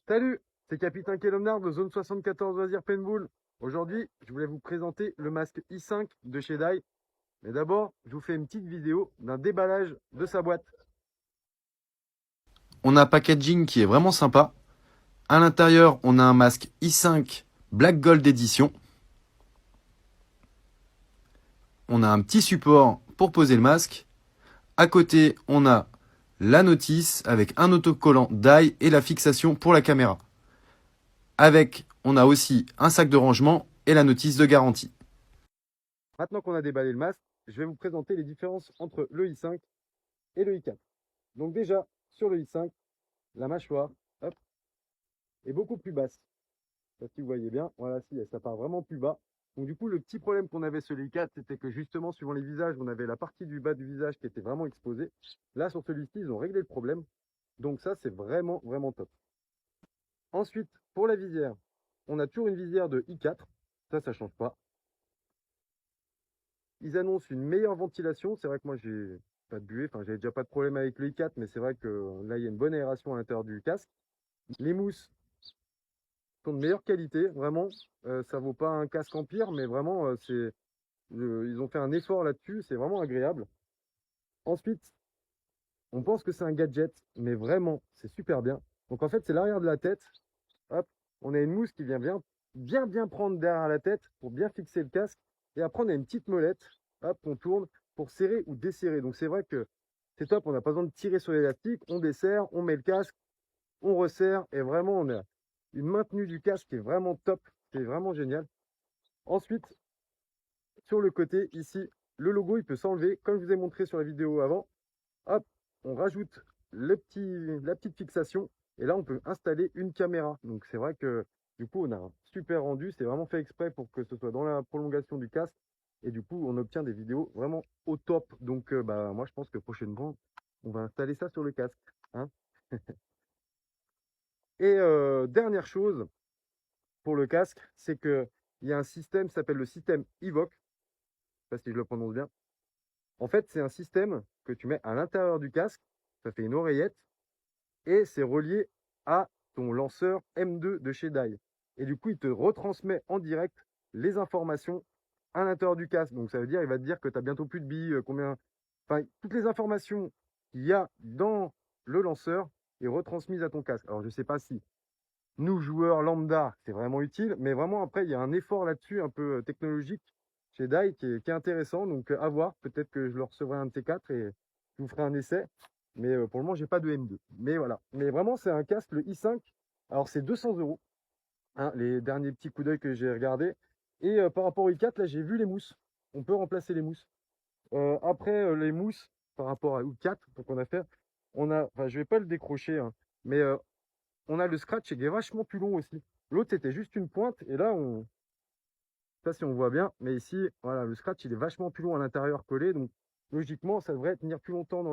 Salut, c'est Capitaine Kelomnard de Zone 74 Loisirs Paintball. Aujourd'hui, je voulais vous présenter le masque i5 de chez Dye. Mais d'abord, je vous fais une petite vidéo d'un déballage de sa boîte. On a un packaging qui est vraiment sympa. À l'intérieur, on a un masque i5 Black Gold Edition. On a un petit support pour poser le masque. À côté, on a la notice avec un autocollant Dye et la fixation pour la caméra. On a aussi un sac de rangement et la notice de garantie. Maintenant qu'on a déballé le masque, je vais vous présenter les différences entre le i5 et le i4. Donc déjà, sur le i5, la mâchoire, hop, est beaucoup plus basse. Je sais pas si vous voyez bien, voilà, si, ça part vraiment plus bas. Donc du coup, le petit problème qu'on avait sur le i4, c'était que justement, suivant les visages, on avait la partie du bas du visage qui était vraiment exposée. Là, sur celui-ci, ils ont réglé le problème. Donc ça, c'est vraiment, vraiment top. Ensuite, pour la visière, on a toujours une visière de i4. Ça change pas. Ils annoncent une meilleure ventilation. C'est vrai que moi, j'ai pas de buée. Enfin, j'avais déjà pas de problème avec le i4, mais c'est vrai que là, il y a une bonne aération à l'intérieur du casque. Les mousses sont de meilleure qualité, vraiment. Ça vaut pas un casque en pire, mais vraiment, ils ont fait un effort là-dessus. C'est vraiment agréable. Ensuite, on pense que c'est un gadget, mais vraiment, c'est super bien. Donc en fait, c'est l'arrière de la tête. Hop, on a une mousse qui vient bien prendre derrière la tête pour bien fixer le casque. Et après, on a une petite molette, hop, qu'on tourne pour serrer ou desserrer. Donc c'est vrai que c'est top, on n'a pas besoin de tirer sur l'élastique, on desserre, on met le casque, on resserre, et vraiment, on a une maintenue du casque qui est vraiment top. C'est vraiment génial. Ensuite, sur le côté, ici, le logo, il peut s'enlever, comme je vous ai montré sur la vidéo avant. Hop, on rajoute la petite fixation et là on peut installer une caméra. Donc c'est vrai que du coup on a un super rendu, c'est vraiment fait exprès pour que ce soit dans la prolongation du casque et du coup on obtient des vidéos vraiment au top. Donc bah moi je pense que prochainement on va installer ça sur le casque, hein. Et dernière chose pour le casque, c'est que il y a un système qui s'appelle le système Evoque, je sais pas si je le prononce bien. En fait c'est un système que tu mets à l'intérieur du casque, ça fait une oreillette et c'est relié à ton lanceur M2 de chez Dye. Et du coup, il te retransmet en direct les informations à l'intérieur du casque. Donc ça veut dire, il va te dire que tu as bientôt plus de billes, combien. Enfin, toutes les informations qu'il y a dans le lanceur est retransmise à ton casque. Alors je ne sais pas si nous, joueurs lambda, c'est vraiment utile, mais vraiment après, il y a un effort là-dessus, un peu technologique chez Dye qui est intéressant. Donc à voir, peut-être que je le recevrai un de ces quatre et je vous ferai un essai. Mais pour le moment, j'ai pas de M2. Mais voilà. Mais vraiment, c'est un casque, le i5. Alors, c'est 200 euros, hein, les derniers petits coups d'œil que j'ai regardés. Et par rapport au i4, là, j'ai vu les mousses. On peut remplacer les mousses. Après, les mousses, par rapport à i4, donc on a fait, enfin, je vais pas le décrocher, hein, mais on a le scratch qui est vachement plus long aussi. L'autre, c'était juste une pointe. Et là, je sais pas si on voit bien, mais ici, voilà, le scratch, il est vachement plus long à l'intérieur collé. Donc, logiquement, ça devrait tenir plus longtemps dans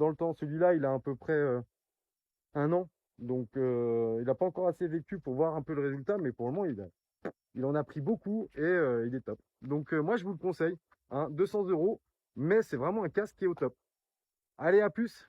le temps. Celui-là, il a à peu près un an. Donc, il n'a pas encore assez vécu pour voir un peu le résultat, mais pour le moment, il en a pris beaucoup et il est top. Donc, moi, je vous le conseille, hein, 200 euros, mais c'est vraiment un casque qui est au top. Allez, à plus!